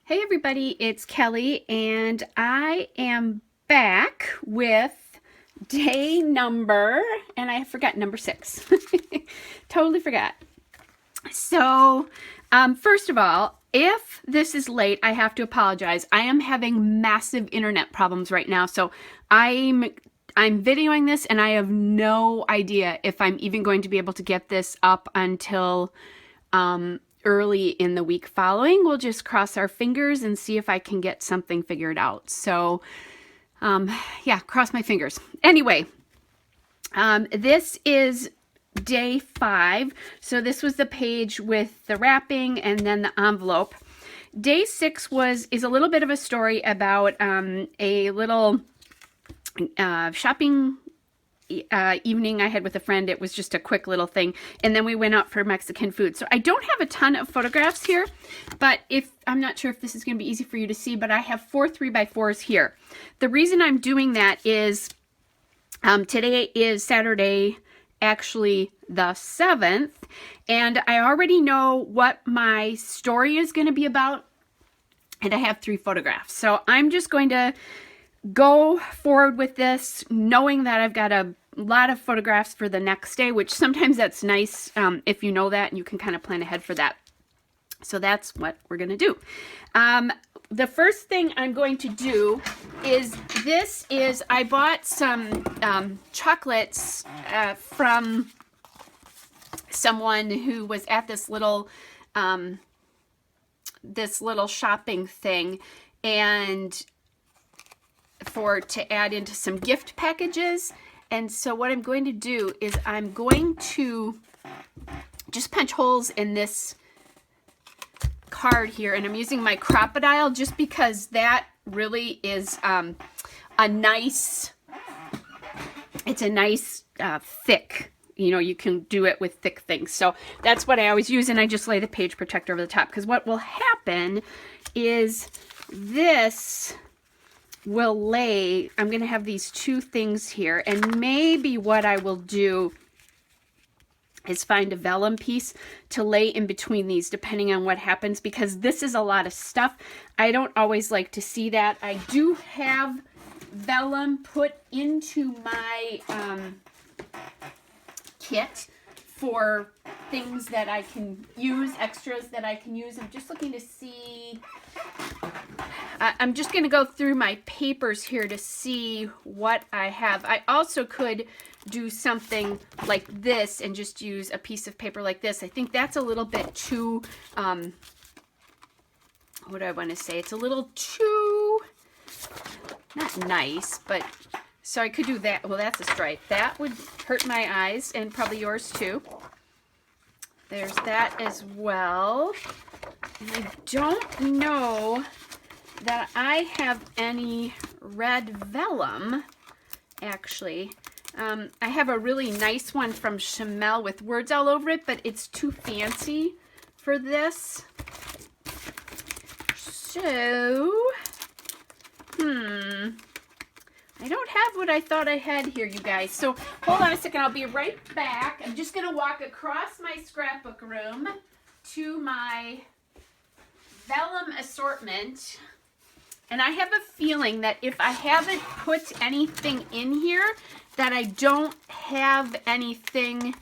Hey everybody, it's Kelly and I am back with day number, and I forgot number 6. Totally forgot. So, first of all, if this is late, I have to apologize. I am having massive internet problems right now. So I'm videoing this and I have no idea if I'm even going to be able to get this up until early in the week following. We'll just cross our fingers and see if I can get something figured out. So, yeah, cross my fingers. Anyway, this is day 5. So this was the page with the wrapping and then the envelope. Day 6 is a little bit of a story about a little shopping evening I had with a friend. It was just a quick little thing, and then we went out for Mexican food. So I don't have a ton of photographs here, but I'm not sure if this is going to be easy for you to see, but I have 4 3x4s here. The reason I'm doing that is today is Saturday, actually the 7th, and I already know what my story is going to be about, and I have 3 photographs. So I'm just going to go forward with this knowing that I've got a lot of photographs for the next day, which sometimes that's nice if you know that and you can kind of plan ahead for that. So that's what we're going to do. The first thing I'm going to do is I bought some chocolates from someone who was at this little shopping thing, and to add into some gift packages. And so what I'm going to do is I'm going to just punch holes in this card here, and I'm using my crocodile just because that really is a nice thick, you can do it with thick things. So that's what I always use, and I just lay the page protector over the top, because what will happen is this will lay, I'm going to have these 2 things here, and maybe what I will do is find a vellum piece to lay in between these, depending on what happens, because this is a lot of stuff. I don't always like to see that. I do have vellum put into my kit for things that I can use, extras that I can use. I'm just looking to see. I'm just going to go through my papers here to see what I have. I also could do something like this and just use a piece of paper like this. I think that's a little bit too, what do I want to say? It's a little too, not nice, but, so I could do that. Well, that's a stripe. That would hurt my eyes, and probably yours too. There's that as well. And I don't know that I have any red vellum, actually. I have a really nice one from Chamel with words all over it, but it's too fancy for this. So, I don't have what I thought I had here, you guys. So, hold on a second. I'll be right back. I'm just going to walk across my scrapbook room to my vellum assortment. And I have a feeling that if I haven't put anything in here, that I don't have anything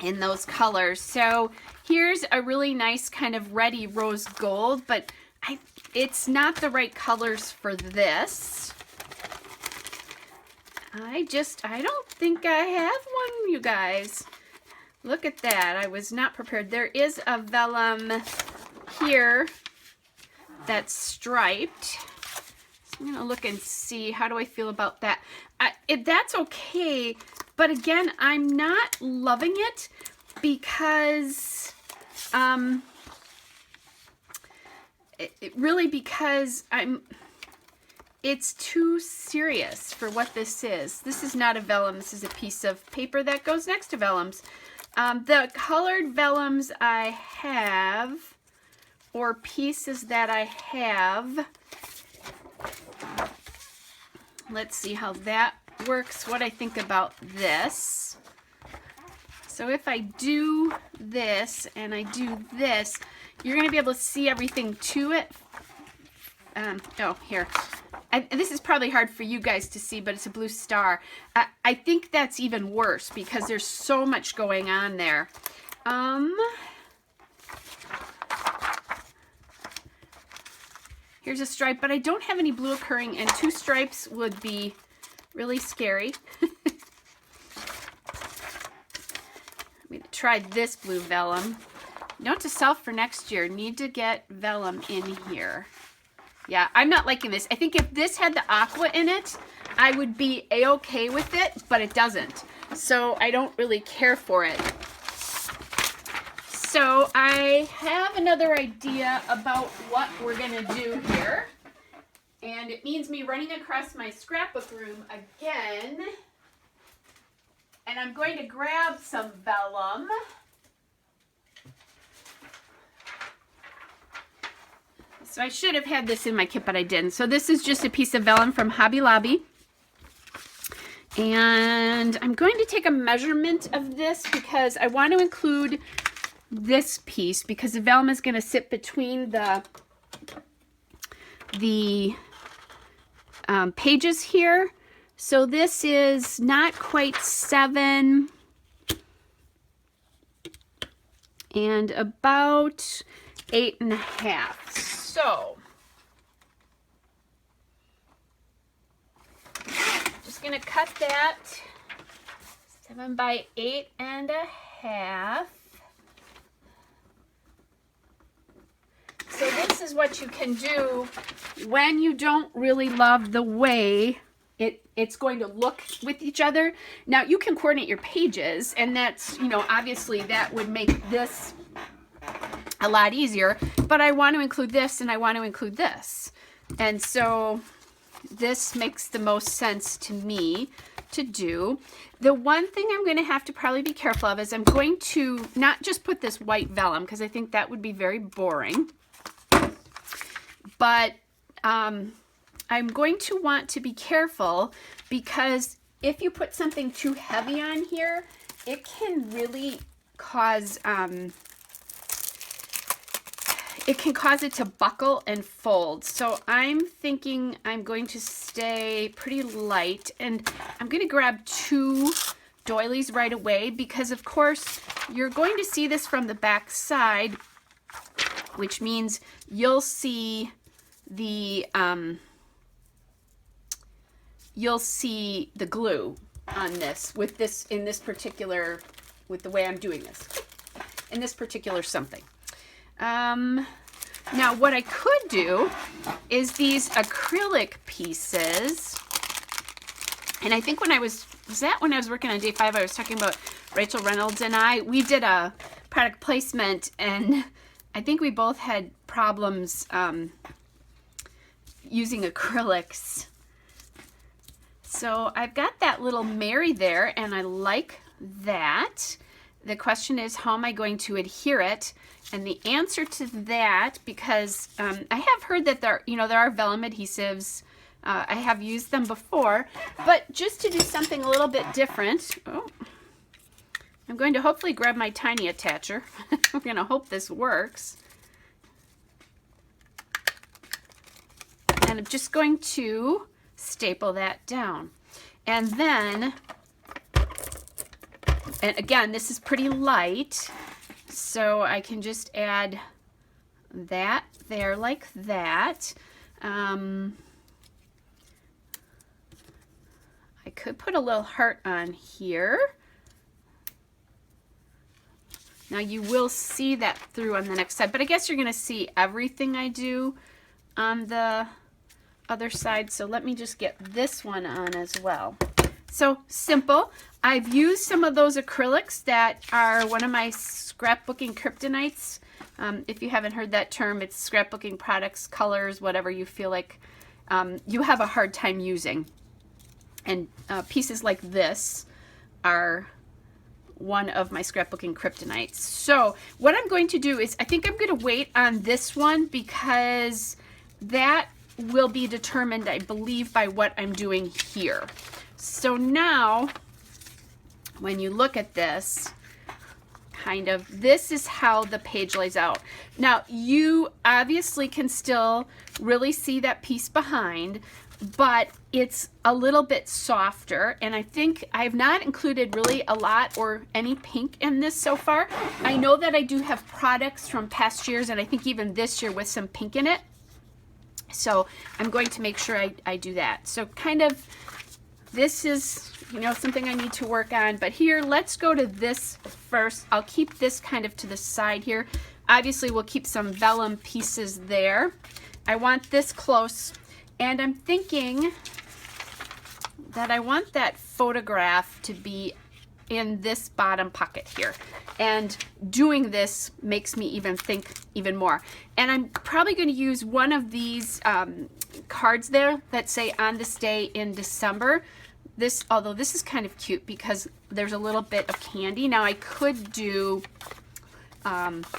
in those colors. So here's a really nice kind of reddy rose gold, but it's not the right colors for this. I don't think I have one, you guys. Look at that. I was not prepared. There is a vellum here that's striped. So I'm going to look and see, how do I feel about that? That's okay, but again, I'm not loving it because, it's too serious for what this is. This is not a vellum. This is a piece of paper that goes next to vellums. The colored vellums I have, or pieces that I have, let's see how that works, what I think about this. So So if I do this and I do this, you're going to be able to see everything to it. Oh, here. This is probably hard for you guys to see, but it's a blue star. I think that's even worse because there's so much going on there. Here's a stripe, but I don't have any blue occurring, and 2 stripes would be really scary. I'm going to try this blue vellum. Note to self for next year, need to get vellum in here. Yeah, I'm not liking this. I think if this had the aqua in it, I would be a-okay with it, but it doesn't. So I don't really care for it. So I have another idea about what we're going to do here. And it means me running across my scrapbook room again. And I'm going to grab some vellum. So I should have had this in my kit, but I didn't. So this is just a piece of vellum from Hobby Lobby. And I'm going to take a measurement of this because I want to include this piece because the vellum is going to sit between the pages here. So this is not quite 7 and about 8.5. So just going to cut that 7 by 8.5. So this is what you can do when you don't really love the way it's going to look with each other. Now you can coordinate your pages, and that's, you know, obviously that would make this a lot easier, but I want to include this and I want to include this. And so this makes the most sense to me to do. The one thing I'm going to have to probably be careful of is I'm going to not just put this white vellum because I think that would be very boring, but I'm going to want to be careful because if you put something too heavy on here, it can really cause it to buckle and fold. So I'm thinking I'm going to stay pretty light, and I'm going to grab 2 doilies right away because of course you're going to see this from the back side, which means you'll see the glue on this with this in this particular, with the way I'm doing this in this particular something. Now what I could do is these acrylic pieces, and I think when I was working on day 5, I was talking about Rachel Reynolds and we did a product placement, and I think we both had problems using acrylics. So I've got that little Mary there, and I like that. The question is, how am I going to adhere it? And the answer to that, because I have heard that there are vellum adhesives. I have used them before, but just to do something a little bit different, I'm going to hopefully grab my tiny attacher. I'm going to hope this works. And I'm just going to staple that down. And then, and again, this is pretty light, so I can just add that there like that. I could put a little heart on here. Now you will see that through on the next side, but I guess you're going to see everything I do on the other side. So let me just get this one on as well. So simple. I've used some of those acrylics that are one of my scrapbooking kryptonites. If you haven't heard that term, it's scrapbooking products, colors, whatever you feel like you have a hard time using. And pieces like this are one of my scrapbooking kryptonites. So what I'm going to do is, I think I'm going to wait on this one because that will be determined, I believe, by what I'm doing here. So now, when you look at this, kind of, this is how the page lays out. Now, you obviously can still really see that piece behind, but it's a little bit softer, and I think I've not included really a lot or any pink in this so far. I know that I do have products from past years, and I think even this year with some pink in it. So I'm going to make sure I do that. So kind of, this is, you know, something I need to work on. But here, let's go to this first. I'll keep this kind of to the side here. Obviously, we'll keep some vellum pieces there. I want this close. And I'm thinking that I want that photograph to be in this bottom pocket here. And doing this makes me even think even more. And I'm probably going to use one of these cards there that say on this day in December. This, although this is kind of cute because there's a little bit of candy. Now I could do,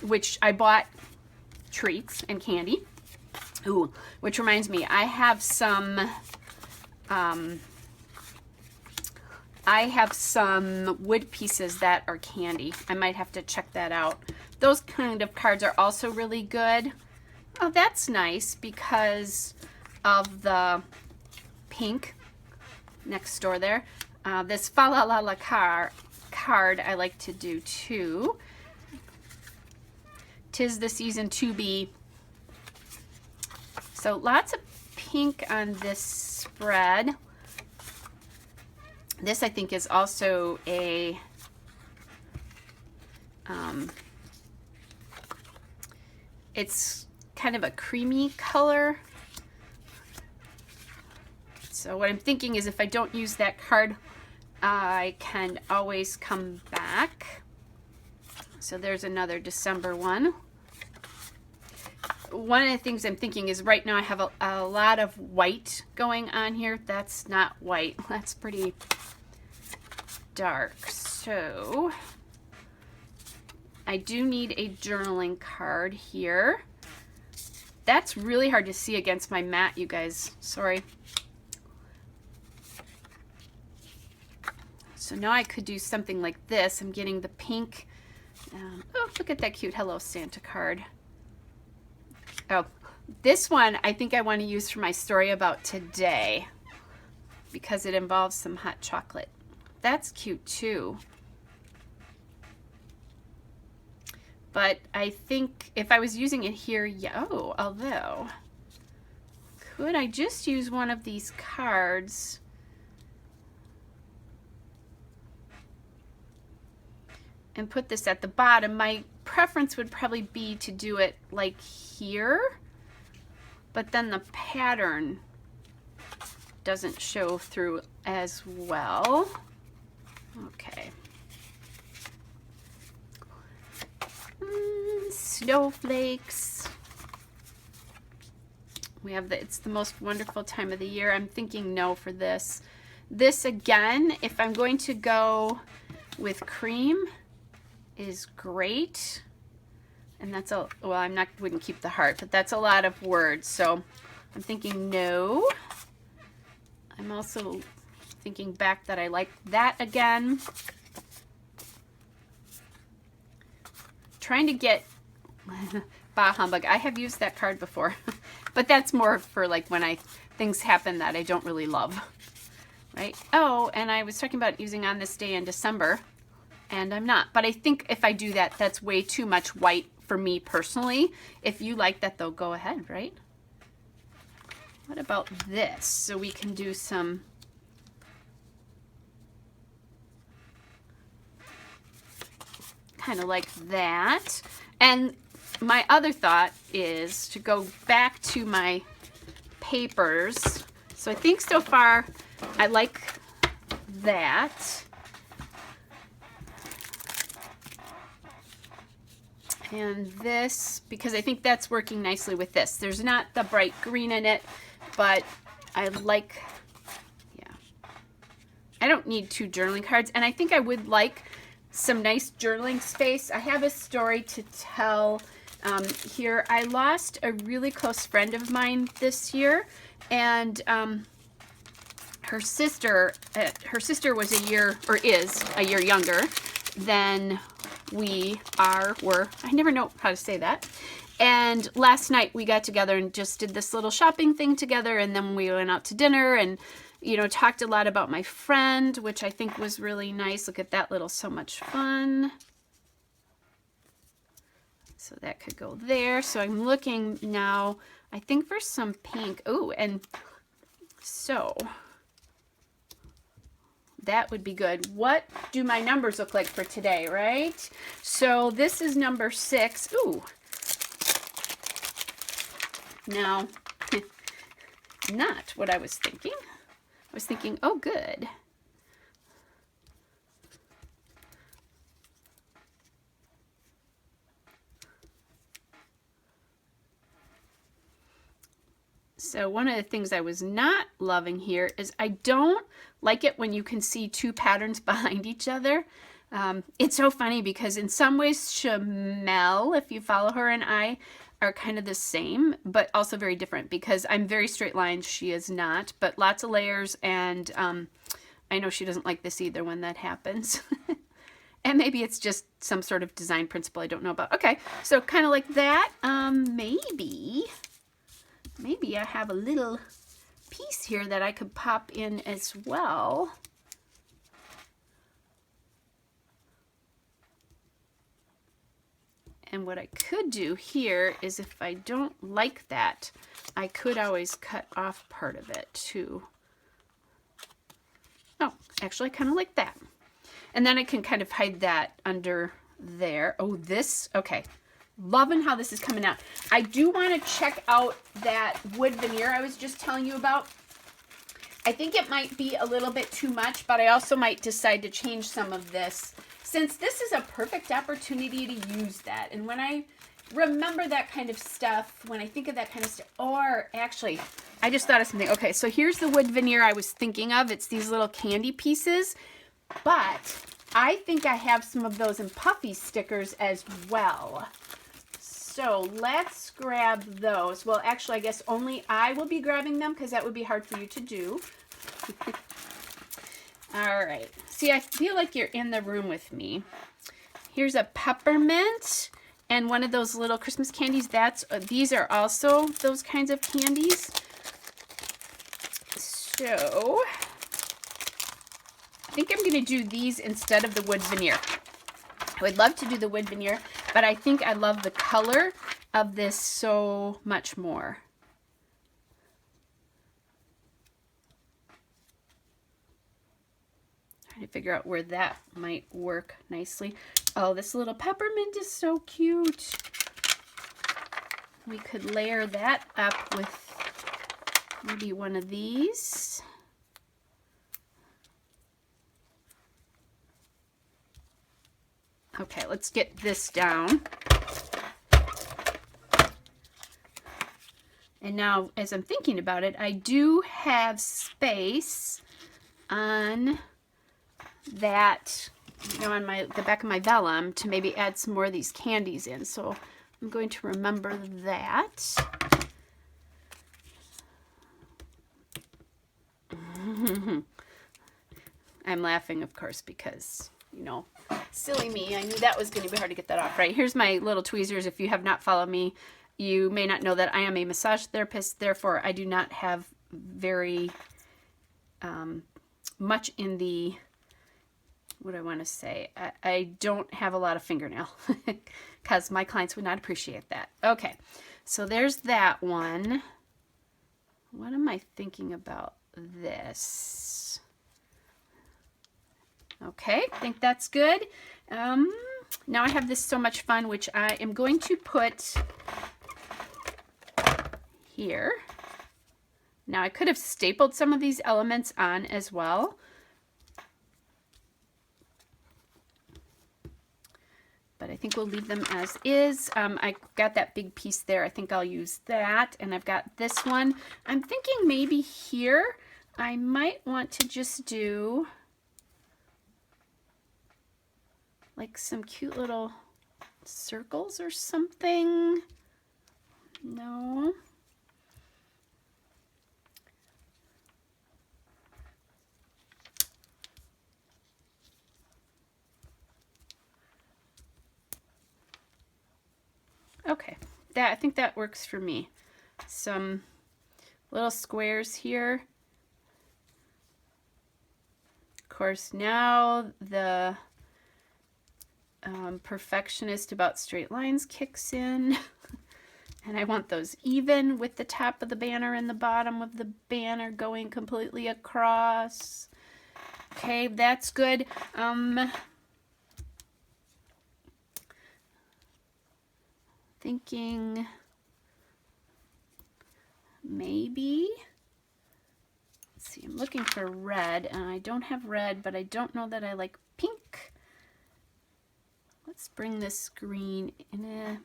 which I bought treats and candy. Ooh, which reminds me, I have some wood pieces that are candy. I might have to check that out. Those kind of cards are also really good. Oh, that's nice because of the pink next door there. This fa la la la card I like to do too. 'Tis the season to be. So lots of pink on this spread. This I think is also a it's kind of a creamy color. So what I'm thinking is if I don't use that card, I can always come back. So there's another December one. One of the things I'm thinking is right now I have a lot of white going on here. That's not white. That's pretty dark. So I do need a journaling card here. That's really hard to see against my mat, you guys. Sorry. So now I could do something like this. I'm getting the pink. Oh, look at that cute Hello Santa card. Oh, this one I think I want to use for my story about today because it involves some hot chocolate. That's cute too. But I think if I was using it here, yeah, oh, although, could I just use one of these cards? And put this at the bottom. My preference would probably be to do it like here, but then the pattern doesn't show through as well. Okay. Snowflakes. We have it's the most wonderful time of the year. I'm thinking no for this. This again, if I'm going to go with cream, is great. And that's a, well, wouldn't keep the heart, but that's a lot of words. So I'm thinking no. I'm also thinking back that I like that again. Trying to get bah humbug. I have used that card before, but that's more for like when things happen that I don't really love, right? Oh, and I was talking about using on this day in December, and I'm not. But I think if I do that, that's way too much white for me personally. If you like that, though, go ahead, right? What about this? So we can do some kind of like that. And my other thought is to go back to my papers. So I think so far I like that. And this, because I think that's working nicely with this. There's not the bright green in it, but I like, yeah. I don't need 2 journaling cards, and I think I would like some nice journaling space. I have a story to tell here. I lost a really close friend of mine this year, and her sister was a year, or is a year younger than I never know how to say that. And last night we got together and just did this little shopping thing together, and then we went out to dinner and, you know, talked a lot about my friend, which I think was really nice. Look at that little So Much Fun. So that could go there. So I'm looking now, I think, for some pink. Oh, and so that would be good. What do my numbers look like for today, right? So this is number 6. Ooh. Now, not what I was thinking. I was thinking, oh, good. So one of the things I was not loving here is I don't like it when you can see 2 patterns behind each other. It's so funny because in some ways Shamel, if you follow her, and I are kind of the same, but also very different because I'm very straight lined. She is not, but lots of layers, and I know she doesn't like this either when that happens. And maybe it's just some sort of design principle I don't know about. Okay, so kind of like that. Maybe I have a little piece here that I could pop in as well. And what I could do here is, if I don't like that, I could always cut off part of it too. Oh, actually I kind of like that. And then I can kind of hide that under there. Oh, this, okay. Loving how this is coming out. I do want to check out that wood veneer I was just telling you about. I think it might be a little bit too much, but I also might decide to change some of this, since this is a perfect opportunity to use that. And when I remember that kind of stuff, when I think of that kind of stuff, or actually, I just thought of something. Okay, so here's the wood veneer I was thinking of. It's these little candy pieces, but I think I have some of those in puffy stickers as well. So let's grab those. Well, actually, I guess only I will be grabbing them because that would be hard for you to do. All right. See, I feel like you're in the room with me. Here's a peppermint and one of those little Christmas candies. These are also those kinds of candies. So I think I'm going to do these instead of the wood veneer. I would love to do the wood veneer, but I think I love the color of this so much more. Trying to figure out where that might work nicely. Oh, this little peppermint is so cute. We could layer that up with maybe one of these. Okay, let's get this down. And now, as I'm thinking about it, I do have space on that, you know, on the back of my vellum to maybe add some more of these candies in. So I'm going to remember that. I'm laughing, of course, because, you know, silly me. I knew that was going to be hard to get that off. Right, here's my little tweezers. If you have not followed me, you may not know that I am a massage therapist. Therefore, I do not have very much in the, what do I want to say? I don't have a lot of fingernail because my clients would not appreciate that. Okay, so there's that one. What am I thinking about this? Okay, I think that's good. Now I have this So Much Fun, which I am going to put here. Now I could have stapled some of these elements on as well. But I think we'll leave them as is. I got that big piece there. I think I'll use that. And I've got this one. I'm thinking maybe here I might want to just do like some cute little circles or something. No. Okay, I think that works for me. Some little squares here. Of course, now the perfectionist about straight lines kicks in. And I want those even with the top of the banner and the bottom of the banner going completely across. Okay, that's good. Thinking maybe, let's see, I'm looking for red, and I don't have red, but I don't know that I like pink. Let's bring this green in.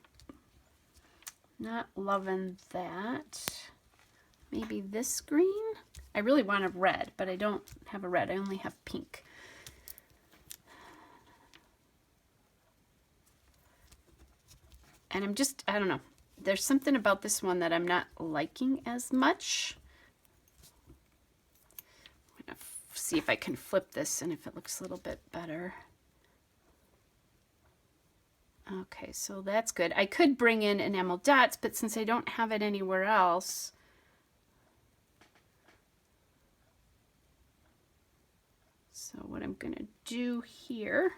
Not loving that. Maybe this green? I really want a red, but I don't have a red. I only have pink. And I don't know. There's something about this one that I'm not liking as much. I'm going to see if I can flip this and if it looks a little bit better. Okay, so that's good. I could bring in enamel dots, but since I don't have it anywhere else, so what I'm going to do here,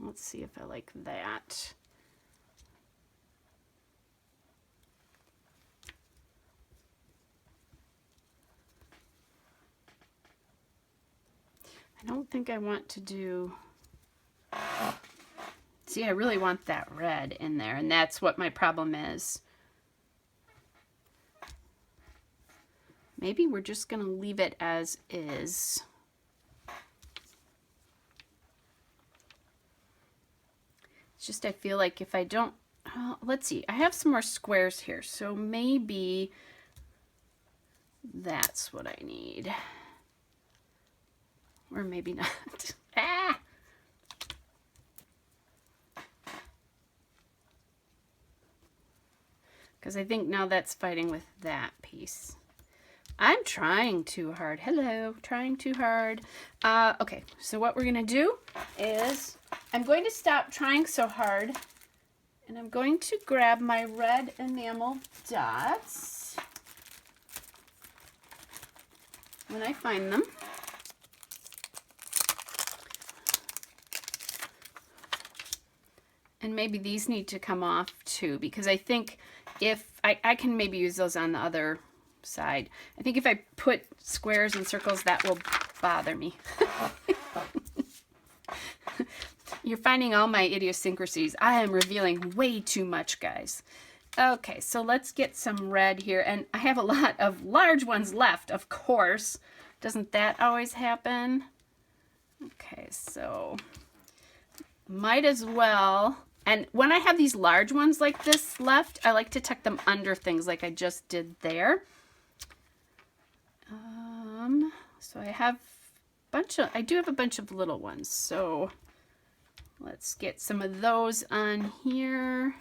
let's see if I like that. I don't think I want to do, see, I really want that red in there, and that's what my problem is. Maybe we're just going to leave it as is. It's just I feel like if I don't, let's see, I have some more squares here, so maybe that's what I need. Or maybe not. Ah! Because I think now that's fighting with that piece. I'm trying too hard. Hello, trying too hard. Okay, so what we're going to do is I'm going to stop trying so hard, and I'm going to grab my red enamel dots when I find them. And maybe these need to come off too, because I think if I can maybe use those on the other side. I think if I put squares and circles, that will bother me. You're finding all my idiosyncrasies. I am revealing way too much, guys. Okay, so let's get some red here. And I have a lot of large ones left, of course. Doesn't that always happen? Okay, so might as well. And when I have these large ones like this left, I like to tuck them under things like I just did there. So I do have a bunch of little ones. So let's get some of those on here.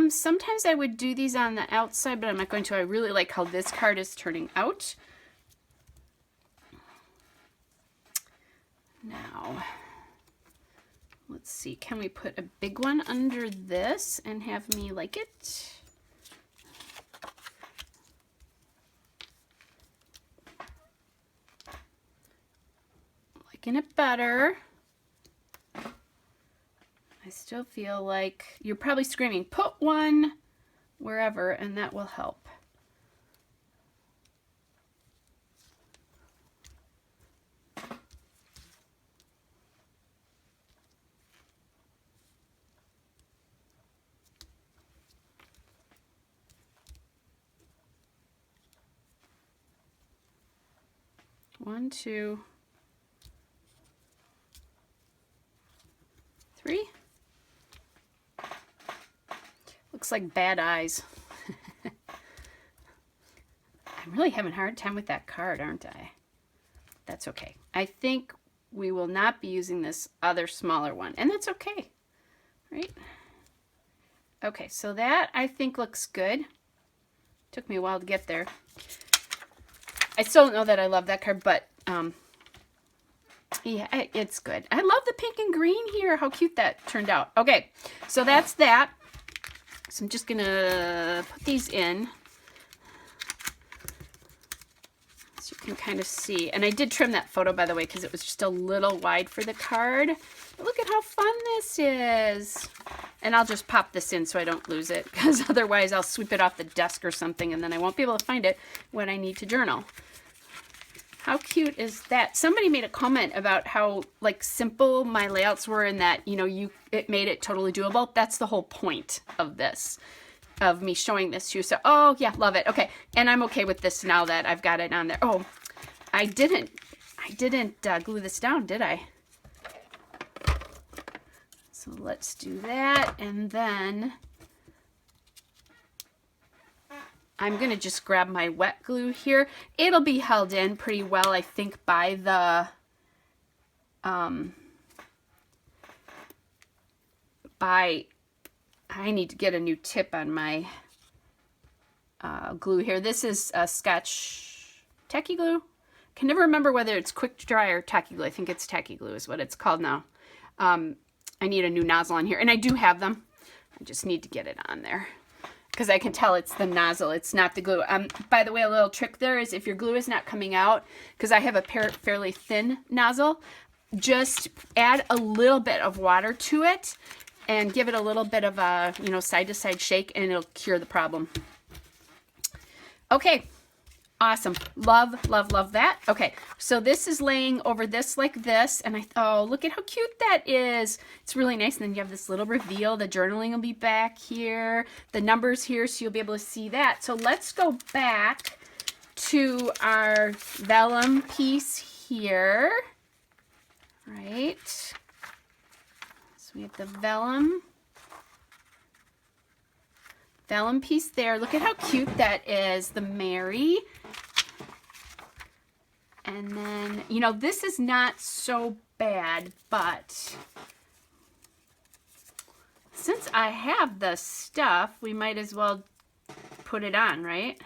Sometimes I would do these on the outside, but I'm not going to. I really like how this card is turning out. Now, let's see, can we put a big one under this and have me like it? Liking it better. I still feel like you're probably screaming, put one wherever, and that will help. One, two, three. Looks like bad eyes. I'm really having a hard time with that card, aren't I? That's okay. I think we will not be using this other smaller one, and that's okay, right? Okay, so that I think looks good. Took me a while to get there. I still don't know that I love that card, but Yeah, it's good. I love the pink and green here. How cute that turned out. Okay, so that's that. So I'm just gonna put these in so you can kind of see. And I did trim that photo, by the way, because it was just a little wide for the card. But look at how fun this is. And I'll just pop this in so I don't lose it, because otherwise I'll sweep it off the desk or something and then I won't be able to find it when I need to journal. How cute is that? Somebody made a comment about how like simple my layouts were and that, you know, it made it totally doable. That's the whole point of this, of me showing this to you. So, oh yeah, love it. Okay, and I'm okay with this now that I've got it on there. Oh, I didn't glue this down, did I? So let's do that, and then I'm going to just grab my wet glue here. It'll be held in pretty well, I think, by the I need to get a new tip on my glue here. This is Scotch Tacky Glue. Can never remember whether it's quick dry or tacky glue. I think it's tacky glue is what it's called now. I need a new nozzle on here, and I do have them. I just need to get it on there because I can tell it's the nozzle, it's not the glue. By the way, a little trick there is if your glue is not coming out, because I have a fairly thin nozzle, just add a little bit of water to it and give it a little bit of a, you know, side to side shake, and it'll cure the problem. Okay. Awesome. Love, love, love that. Okay, so this is laying over this like this, and oh, look at how cute that is. It's really nice, and then you have this little reveal. The journaling will be back here, the numbers here, so you'll be able to see that. So let's go back to our vellum piece here, right? So we have the vellum piece there. Look at how cute that is, the Mary. And then, you know, this is not so bad, but since I have the stuff, we might as well put it on, right?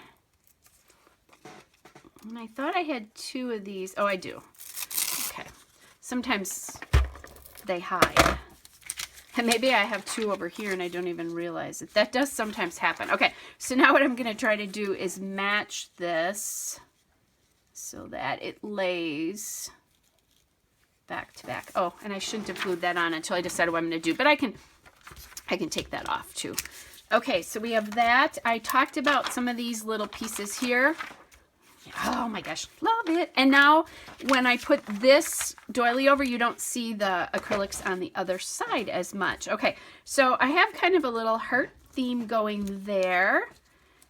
And I thought I had 2 of these. Oh, I do. Okay. Sometimes they hide. And maybe I have 2 over here and I don't even realize it. That does sometimes happen. Okay, so now what I'm going to try to do is match this so that it lays back to back. Oh, and I shouldn't have glued that on until I decided what I'm going to do, but I can take that off too. Okay, so we have that. I talked about some of these little pieces here. Oh my gosh, love it. And now when I put this doily over, you don't see the acrylics on the other side as much. Okay, so I have kind of a little heart theme going there.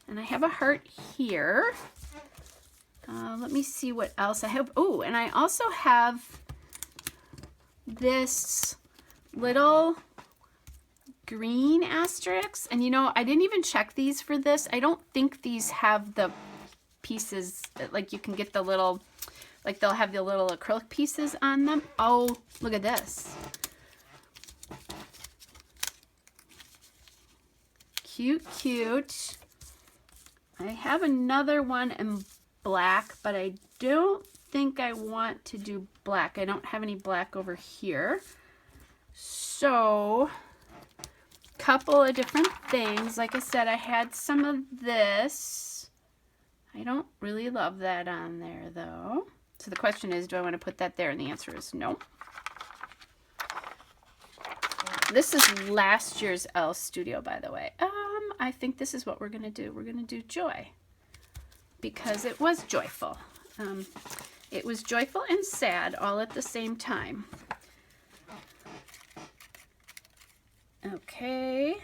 And I have a heart here. Let me see what else I have. Oh, and I also have this little green asterisk. And you know, I didn't even check these for this. I don't think these have the pieces, like you can get the little, like they'll have the little acrylic pieces on them. Oh, look at this. Cute, cute. I have another one in black, but I don't think I want to do black. I don't have any black over here. So, couple of different things. Like I said, I had some of this. I don't really love that on there though. So the question is, do I want to put that there? And the answer is no. This is last year's Elle Studio, by the way. I think this is what we're going to do. We're going to do Joy because it was joyful. It was joyful and sad all at the same time. Okay.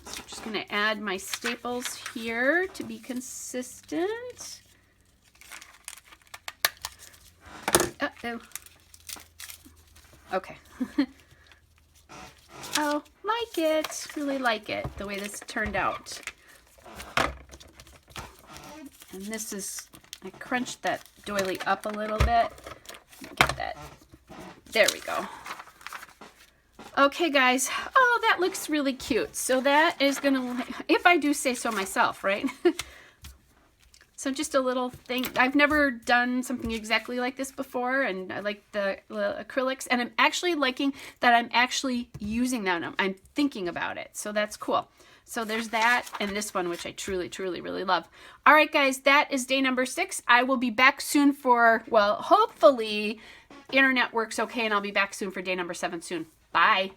So I'm just going to add my staples here to be consistent. Uh-oh. Okay. Oh, like it. Really like it, the way this turned out. And this is, I crunched that doily up a little bit. Get that. There we go. Okay, guys. Oh, that looks really cute. So that is going to, if I do say so myself, right? So just a little thing. I've never done something exactly like this before, and I like the acrylics, and I'm actually liking that I'm actually using them. I'm thinking about it, so that's cool. So there's that, and this one, which I truly, truly, really love. All right, guys, that is day number 6. I will be back soon for, well, hopefully internet works okay, and I'll be back soon for day number 7 soon. Bye.